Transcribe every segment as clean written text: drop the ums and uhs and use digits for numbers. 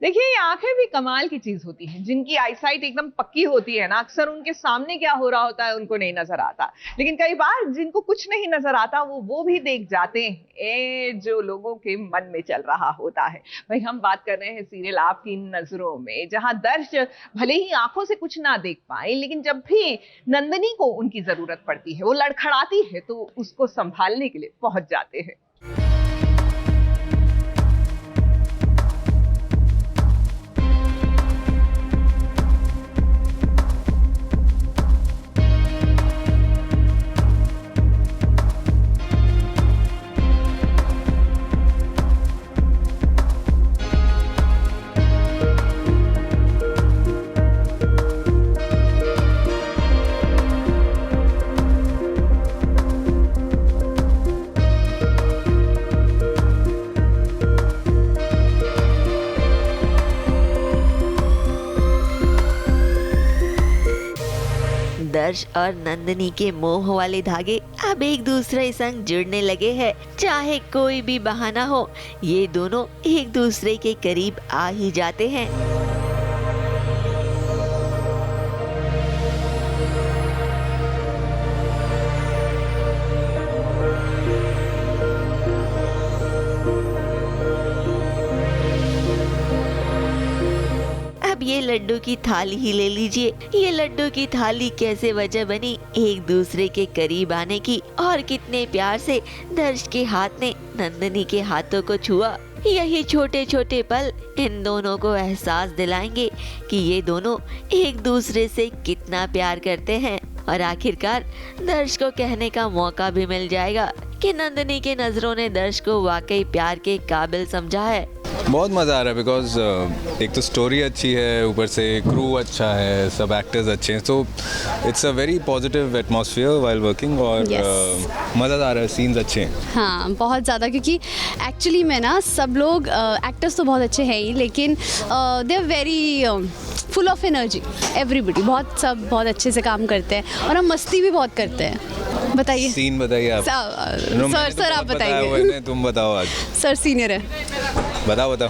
देखिए, ये आंखें भी कमाल की चीज होती है। जिनकी आईसाइट एकदम पक्की होती है ना, अक्सर उनके सामने क्या हो रहा होता है उनको नहीं नजर आता। लेकिन कई बार जिनको कुछ नहीं नजर आता वो भी देख जाते हैं जो लोगों के मन में चल रहा होता है। भाई, हम बात कर रहे हैं सीरियल आपकी नजरों में, जहां दर्शक भले ही आंखों से कुछ ना देख पाए, लेकिन जब भी नंदिनी को उनकी जरूरत पड़ती है, वो लड़खड़ाती है, तो उसको संभालने के लिए पहुंच जाते हैं। दर्श और नंदिनी के मोह वाले धागे अब एक दूसरे संग जुड़ने लगे हैं। चाहे कोई भी बहाना हो, ये दोनों एक दूसरे के करीब आ ही जाते हैं। ये लड्डू की थाली ही ले लीजिए। ये लड्डू की थाली कैसे वजह बनी एक दूसरे के करीब आने की, और कितने प्यार से दर्श के हाथ ने नंदिनी के हाथों को छुआ। यही छोटे छोटे पल इन दोनों को एहसास दिलाएंगे कि ये दोनों एक दूसरे से कितना प्यार करते हैं। और आखिरकार दर्श को कहने का मौका भी मिल जाएगा कि नंदिनी के नजरों ने दर्श को वाकई प्यार के काबिल समझा है। बहुत मज़ा आ रहा है बिकॉज एक तो स्टोरी अच्छी है, ऊपर से क्रू अच्छा है, सब एक्टर्स अच्छे हैं, तो it's a very positive atmosphere while working. और मज़ा आ रहा है, सीन्स अच्छे हैं। हाँ, बहुत ज़्यादा, क्योंकि एक्चुअली में ना सब लोग एक्टर्स तो बहुत अच्छे हैं ही, लेकिन they are very full of energy. Everybody सब बहुत अच्छे से काम करते हैं और हम मस्ती भी बहुत करते हैं। बताइए सीन बताइए आप। सर आप बताइए। तुम बताओ आज। सर सीनियर है। बताओ।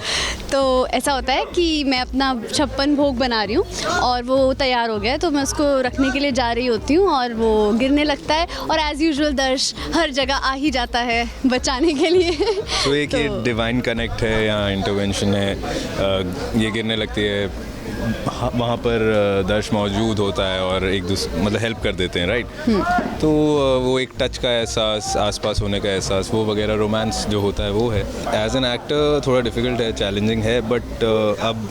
तो ऐसा होता है कि मैं अपना 56 भोग बना रही हूँ और वो तैयार हो गया है, तो मैं उसको रखने के लिए जा रही होती हूँ और वो गिरने लगता है, और एज यूजुअल दर्श हर जगह आ ही जाता है बचाने के लिए। तो एक ये डिवाइन कनेक्ट है या इंटरवेंशन है, ये गिरने लगती है, वहाँ पर दर्श मौजूद होता है और एक दूसरे मतलब हेल्प कर देते हैं, राइट। तो वो एक टच का एहसास, आसपास होने का एहसास, वो वगैरह रोमांस जो होता है वो है। एज एन एक्टर थोड़ा डिफ़िकल्ट है, चैलेंजिंग है, बट अब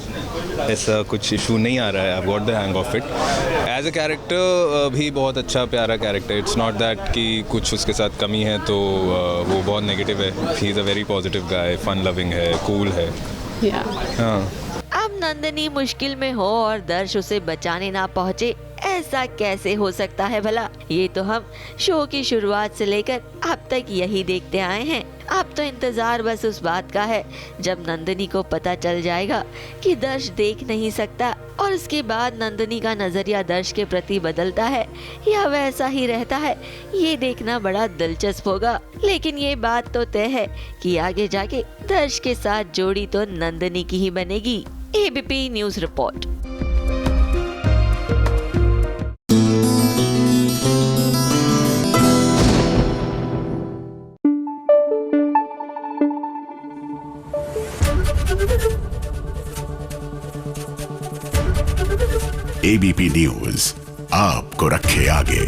ऐसा कुछ इशू नहीं आ रहा है। I got the hang of it. As a character भी बहुत अच्छा प्यारा कैरेक्टर। इट्स नॉट दैट कि कुछ उसके साथ कमी है तो वो बहुत नेगेटिव है। He is a very positive guy, fun loving है, कूल है। हाँ। अब नंदिनी मुश्किल में हो और दर्श उसे बचाने ना पहुँचे, ऐसा कैसे हो सकता है भला। ये तो हम शो की शुरुआत से लेकर अब तक यही देखते आए हैं। अब तो इंतजार बस उस बात का है जब नंदिनी को पता चल जाएगा कि दर्श देख नहीं सकता, और उसके बाद नंदिनी का नजरिया दर्श के प्रति बदलता है या वैसा ही रहता है। ये देखना बड़ा दिलचस्प होगा। लेकिन ये बात तो तय है कि आगे जाके दर्श के साथ जोड़ी तो नंदिनी की ही बनेगी। ABP news report. ABP news आपको रखे आगे।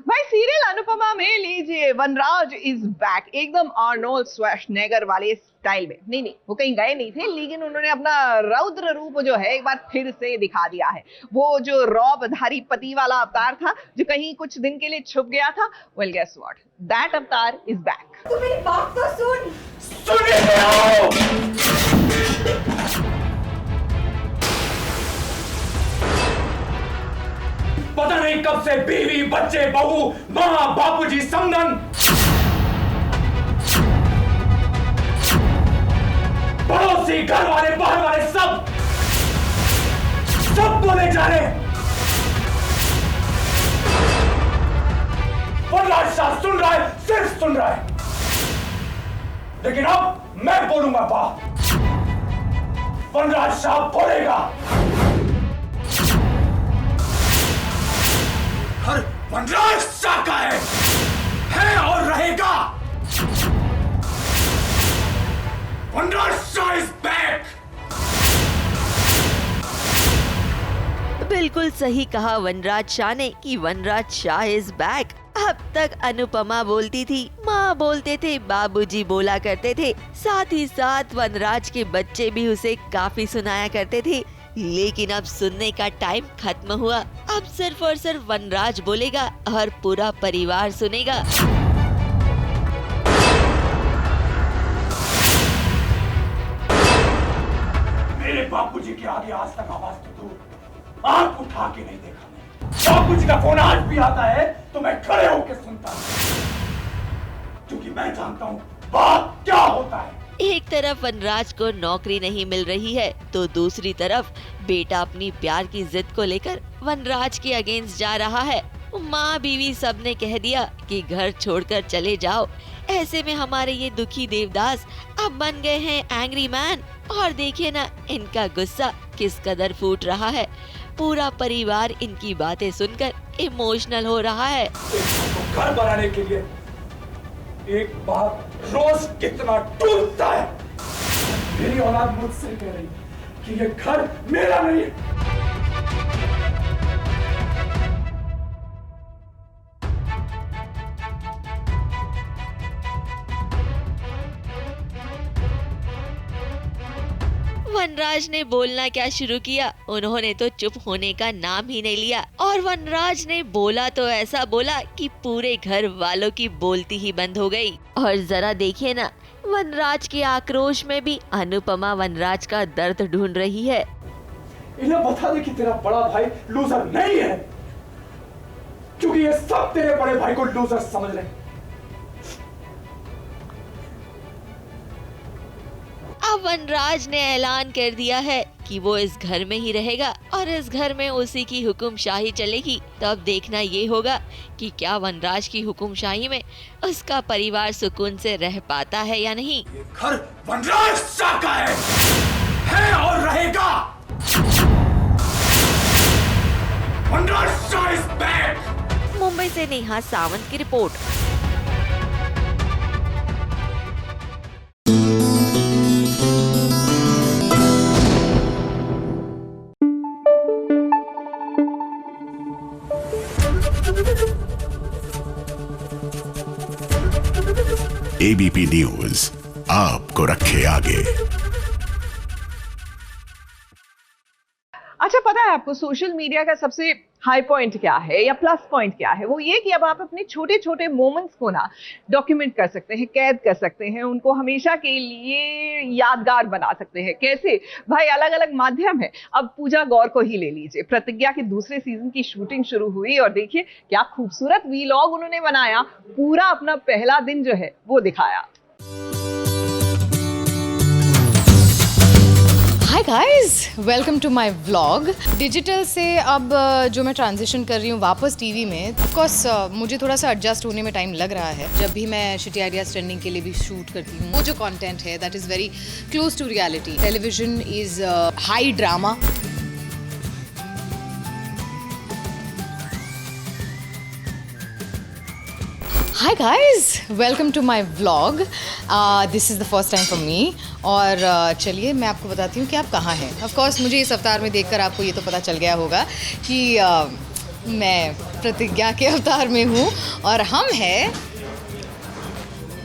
भाई, सीरियल अनुपमा में लीजिए, वनराज इज बैक, एकदम आर्नोल्ड श्वार्ज़नेगर वाले स्टाइल में। नहीं, वो कहीं गए नहीं थे, लेकिन उन्होंने अपना रौद्र रूप जो है एक बार फिर से दिखा दिया है। वो जो रौबधारी पति वाला अवतार था, जो कहीं कुछ दिन के लिए छुप गया था, वेल गेस व्हाट, दैट अवतार इज बैक। तू मेरी बात तो सुन। पता नहीं कब से बीवी, बच्चे, बहू, माँ, बापूजी, समधन, पड़ोसी, घर वाले, बाहर वाले, सब बोले जा रहे। वनराज शाह सुन रहा है, सिर्फ सुन रहा है। लेकिन अब मैं बोलूंगा वाह, वनराज शाह बोलेगा। हर वनराज शाह का है और रहेगा। वनराज शाह इज बैक। बिल्कुल सही कहा वनराज शाह ने कि वनराज शाह इज बैक। अब तक अनुपमा बोलती थी, माँ बोलते थे, बाबूजी बोला करते थे, साथ ही साथ वनराज के बच्चे भी उसे काफी सुनाया करते थे। लेकिन अब सुनने का टाइम खत्म हुआ। अब सिर्फ और सिर्फ वनराज बोलेगा और पूरा परिवार सुनेगा। मेरे बापूजी के आगे आज तक आवाज तो दूर, आंख उठा के नहीं देखा। बापूजी का फोन आज भी आता है तो मैं खड़े होकर सुनता हूँ, क्योंकि मैं जानता हूँ बात क्या होता है। एक तरफ वनराज को नौकरी नहीं मिल रही है तो दूसरी तरफ बेटा अपनी प्यार की जिद को लेकर वनराज के अगेंस्ट जा रहा है। माँ बीवी सब ने कह दिया कि घर छोड़कर चले जाओ। ऐसे में हमारे ये दुखी देवदास अब बन गए हैं एंग्री मैन। और देखिए ना इनका गुस्सा किस कदर फूट रहा है। पूरा परिवार इनकी बातें सुनकर इमोशनल हो रहा है। तो घर बनाने के लिए एक बाप रोज कितना टूटता है। मेरी औलाद मुझसे कह रही कि ये घर मेरा नहीं है। वनराज ने बोलना क्या शुरू किया, उन्होंने तो चुप होने का नाम ही नहीं लिया। और वनराज ने बोला तो ऐसा बोला कि पूरे घर वालों की बोलती ही बंद हो गई। और जरा देखिए ना वनराज के आक्रोश में भी अनुपमा वनराज का दर्द ढूंढ रही है। इन्हें बता दे कि तेरा बड़ा भाई लूजर नहीं है, क्योंकि ये सब तेरे बड़े भाई को लूजर समझ रहे हैं। अब वनराज ने ऐलान कर दिया है कि वो इस घर में ही रहेगा और इस घर में उसी की हुकुमशाही चलेगी। तो अब देखना ये होगा कि क्या वनराज की हुकुमशाही में उसका परिवार सुकून से रह पाता है या नहीं। ये घर वनराज शाह का है और रहेगा। वनराज शाह इज बैक। मुंबई से नेहा सावंत की रिपोर्ट। एबीपी न्यूज आपको रखे आगे। अच्छा, पता है आपको सोशल मीडिया का सबसे हाई पॉइंट क्या है या प्लस पॉइंट क्या है? वो ये कि अब आप अपने छोटे छोटे मोमेंट्स को ना डॉक्यूमेंट कर सकते हैं, कैद कर सकते हैं, उनको हमेशा के लिए यादगार बना सकते हैं। कैसे भाई? अलग अलग माध्यम है। अब पूजा गौर को ही ले लीजिए। प्रतिज्ञा के दूसरे सीजन की शूटिंग शुरू हुई और देखिए क्या खूबसूरत वीलॉग उन्होंने बनाया। पूरा अपना पहला दिन जो है वो दिखाया। Hi guys, welcome to my vlog. Digital से अब जो मैं ट्रांजिशन कर रही हूँ वापस टीवी में, ऑफ कोर्स मुझे थोड़ा सा एडजस्ट होने में टाइम लग रहा है। जब भी मैं शिटी आइडियाज ट्रेंडिंग के लिए भी शूट करती हूँ, वो जो कंटेंट है that is very close to reality. Television is high drama. Hi guys, welcome to my vlog. This is the first time for me. और चलिए मैं आपको बताती हूँ कि आप कहाँ हैं। ऑफ कोर्स मुझे इस अवतार में देखकर आपको ये तो पता चल गया होगा कि मैं प्रतिज्ञा के अवतार में हूँ और हम हैं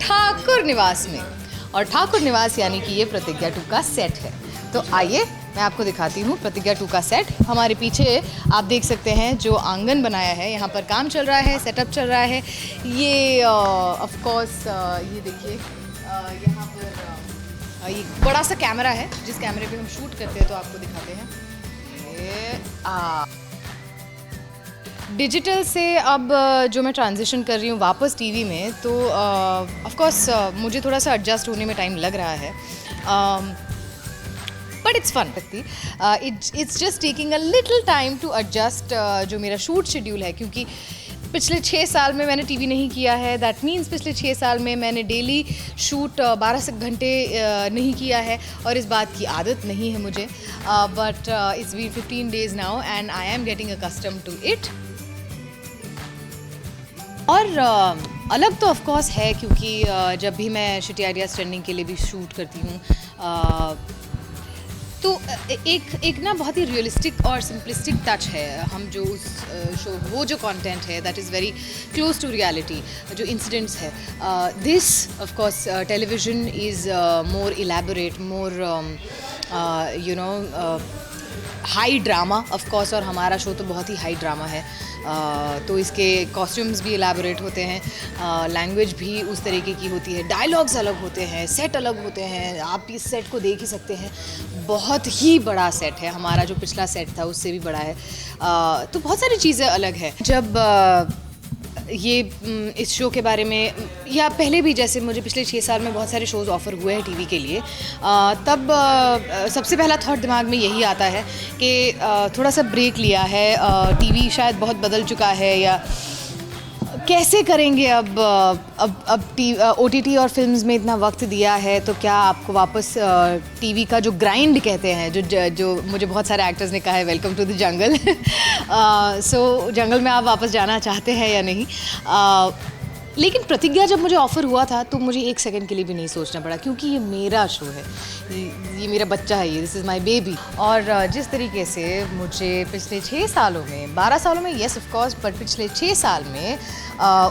ठाकुर निवास में। और ठाकुर निवास यानी कि ये प्रतिज्ञा 2 का सेट है। तो आइए मैं आपको दिखाती हूँ प्रतिज्ञा 2 का सेट। हमारे पीछे आप देख सकते हैं जो आंगन बनाया है, यहाँ पर काम चल रहा है, सेटअप चल रहा है। ये ऑफ कोर्स ये देखिए यहाँ पर ये बड़ा सा कैमरा है जिस कैमरे पे हम शूट करते हैं, तो आपको दिखाते हैं। डिजिटल से अब जो मैं ट्रांजिशन कर रही हूँ वापस टीवी में, तो ऑफ कोर्स मुझे थोड़ा सा एडजस्ट होने में टाइम लग रहा है। But it's fun. It's just taking a little time to adjust जो मेरा शूट शेड्यूल है, क्योंकि पिछले 6 साल में मैंने टीवी नहीं किया है, दैट मीन्स पिछले 6 साल में मैंने डेली शूट 12 घंटे नहीं किया है और इस बात की आदत नहीं है मुझे, but it's been 15 days now and I am getting accustomed to it. और अलग तो ऑफ कोर्स है, क्योंकि जब भी मैं शिटी आइडियाज़ ट्रेंडिंग के लिए भी शूट करती हूँ तो एक ना बहुत ही रियलिस्टिक और सिंपलिस्टिक टच है। हम जो उस शो वो जो कंटेंट है that is very close to reality, जो इंसिडेंट्स है। This of course television is more elaborate, more you know high drama of course, और हमारा शो तो बहुत ही हाई ड्रामा है। तो इसके कॉस्ट्यूम्स भी इलैबोरेट होते हैं, लैंग्वेज भी उस तरीके की होती है, डायलॉग्स अलग होते हैं, सेट अलग होते हैं। आप इस सेट को देख ही सकते हैं, बहुत ही बड़ा सेट है। हमारा जो पिछला सेट था उससे भी बड़ा है, तो बहुत सारी चीज़ें अलग है। जब ये इस शो के बारे में, या पहले भी जैसे मुझे पिछले 6 साल में बहुत सारे शोज़ ऑफ़र हुए हैं टीवी के लिए, तब सबसे पहला थॉट दिमाग में यही आता है कि थोड़ा सा ब्रेक लिया है, टीवी शायद बहुत बदल चुका है, या कैसे करेंगे अब OTT और फिल्म्स में इतना वक्त दिया है, तो क्या आपको वापस टीवी का जो ग्राइंड कहते हैं, जो मुझे बहुत सारे एक्टर्स ने कहा है वेलकम टू द जंगल, सो जंगल में आप वापस जाना चाहते हैं या नहीं। लेकिन प्रतिज्ञा जब मुझे ऑफ़र हुआ था तो मुझे 1 सेकंड के लिए भी नहीं सोचना पड़ा, क्योंकि ये मेरा शो है, ये मेरा बच्चा है, ये दिस इज़ माय बेबी। और जिस तरीके से मुझे पिछले 6 सालों में, 12 सालों में येस ऑफ कोर्स, बट पिछले 6 साल में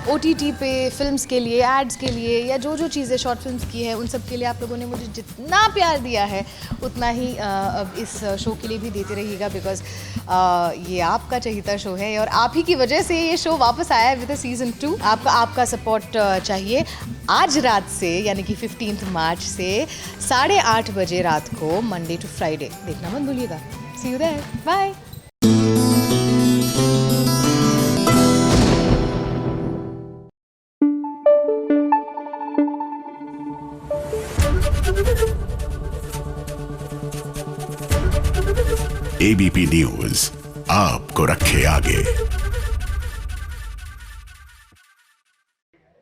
OTT पे फिल्म्स के लिए, एड्स के लिए, या जो चीज़ें शॉर्ट फिल्म्स की है, उन सब के लिए आप लोगों ने मुझे जितना प्यार दिया है उतना ही अब इस शो के लिए भी देते रहिएगा, बिकॉज ये आपका चहीता शो है और आप ही की वजह से ये शो वापस आया है विद सीज़न 2। आपका सपोर्ट चाहिए। आज रात से, यानी कि 15 मार्च से 8:30 बजे रात को, मंडे टू फ्राइडे देखना मत भूलिएगा। See you there, bye. ABP news आपको रखे आगे।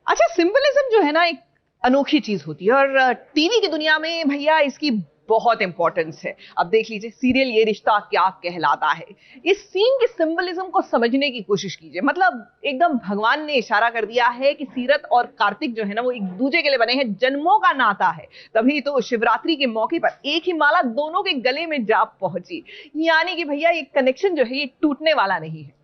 अच्छा, सिंबलिज्म जो है ना एक अनोखी चीज होती है, और टीवी की दुनिया में भैया इसकी बहुत इंपॉर्टेंस है। अब देख लीजिए सीरियल ये रिश्ता क्या कहलाता है, इस सीन के सिंबलिज्म को समझने की कोशिश कीजिए। मतलब एकदम भगवान ने इशारा कर दिया है कि सीरत और कार्तिक जो है ना वो एक दूसरे के लिए बने हैं, जन्मों का नाता है। तभी तो शिवरात्रि के मौके पर एक ही माला दोनों के गले में जा पहुंची, यानी कि भैया ये कनेक्शन जो है ये टूटने वाला नहीं है।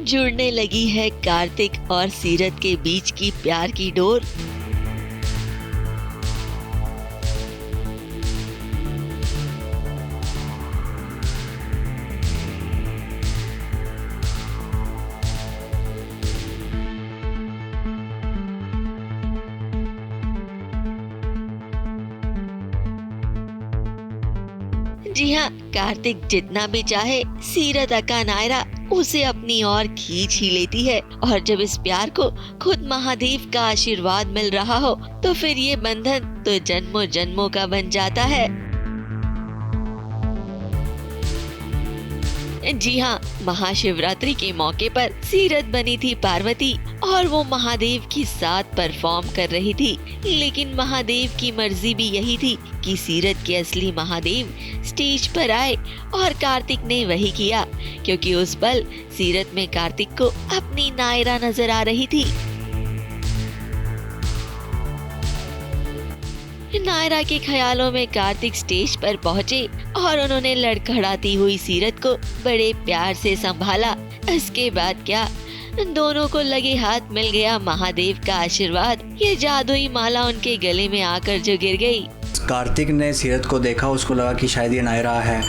जुड़ने लगी है कार्तिक और सीरत के बीच की प्यार की डोर। जी हाँ, कार्तिक जितना भी चाहे सीरत अका नायरा उसे अपनी ओर खींच ही लेती है, और जब इस प्यार को खुद महादेव का आशीर्वाद मिल रहा हो तो फिर ये बंधन तो जन्मों जन्मों का बन जाता है। जी हाँ, महाशिवरात्रि के मौके पर सीरत बनी थी पार्वती और वो महादेव के साथ परफॉर्म कर रही थी, लेकिन महादेव की मर्जी भी यही थी कि सीरत के असली महादेव स्टेज पर आए, और कार्तिक ने वही किया, क्योंकि उस पल सीरत में कार्तिक को अपनी नायरा नजर आ रही थी। नायरा के ख्यालों में कार्तिक स्टेज पर पहुंचे और उन्होंने लड़खड़ाती हुई सीरत को बड़े प्यार से संभाला। इसके बाद क्या, दोनों को लगे हाथ मिल गया महादेव का आशीर्वाद। ये जादुई माला उनके गले में आकर जो गिर गई, कार्तिक ने सीरत को देखा, उसको लगा कि शायद ये नायरा है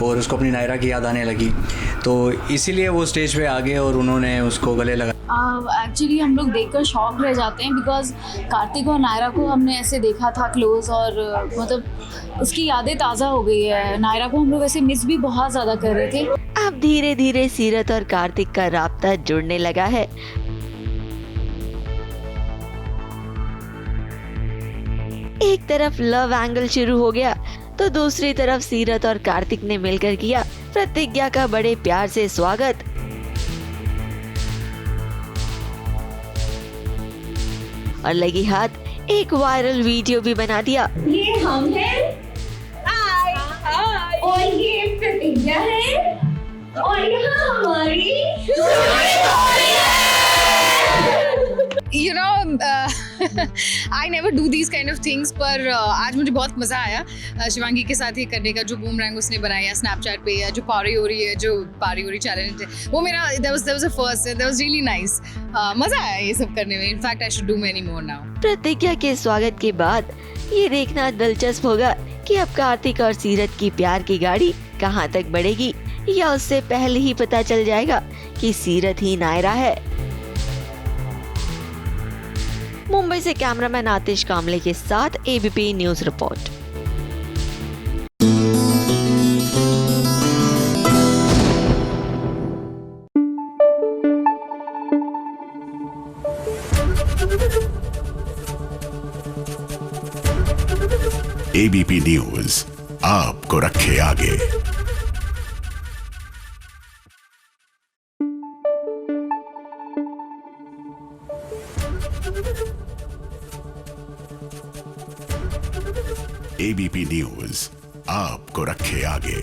और उसको अपनी नायरा की याद आने लगी, तो इसीलिए वो स्टेज पे आ गए और उन्होंने उसको गले लगा। एक्चुअली हम लोग देखकर शॉक रह जाते हैं बिकॉज कार्तिक और नायरा को हमने ऐसे देखा था क्लोज और मतलब उसकी यादें ताज़ा हो गई है। नायरा को हम लोग ऐसे मिस भी बहुत ज़्यादा कर रहे थे। अब धीरे धीरे सीरत और कार्तिक का राब्ता जुड़ने लगा है। एक तरफ लव एंगल शुरू हो गया तो दूसरी तरफ सीरत और कार्तिक ने मिलकर किया प्रतिज्ञा का बड़े प्यार से स्वागत। और लगी हाथ एक वायरल वीडियो भी बना दिया। ये हम हैं और ये प्रतिज्ञा है और यहाँ हमारी You know, I never do these kind of things, पर आज मुझे बहुत मज़ा आया शिवांगी के साथ ये करने का, जो बूमरैंग उसने बनाया स्नैपचैट पे, या जो पारी हो रही है, जो पारी हो रही चैलेंज है, वो मेरा that was a first, that was really nice। मज़ा आया ये सब करने में। In fact, I should do many more now। प्रतिज्ञा के स्वागत के बाद ये देखना दिलचस्प होगा कि अब कार्तिक और सीरत की प्यार की गाड़ी कहाँ तक बढ़ेगी, या उससे पहले ही पता चल जाएगा कि सीरत ही नायरा है। मुंबई से कैमरामैन आतिश कामले के साथ ABP news report. ABP news आपको रखे आगे। एबीपी न्यूज आपको रखे आगे।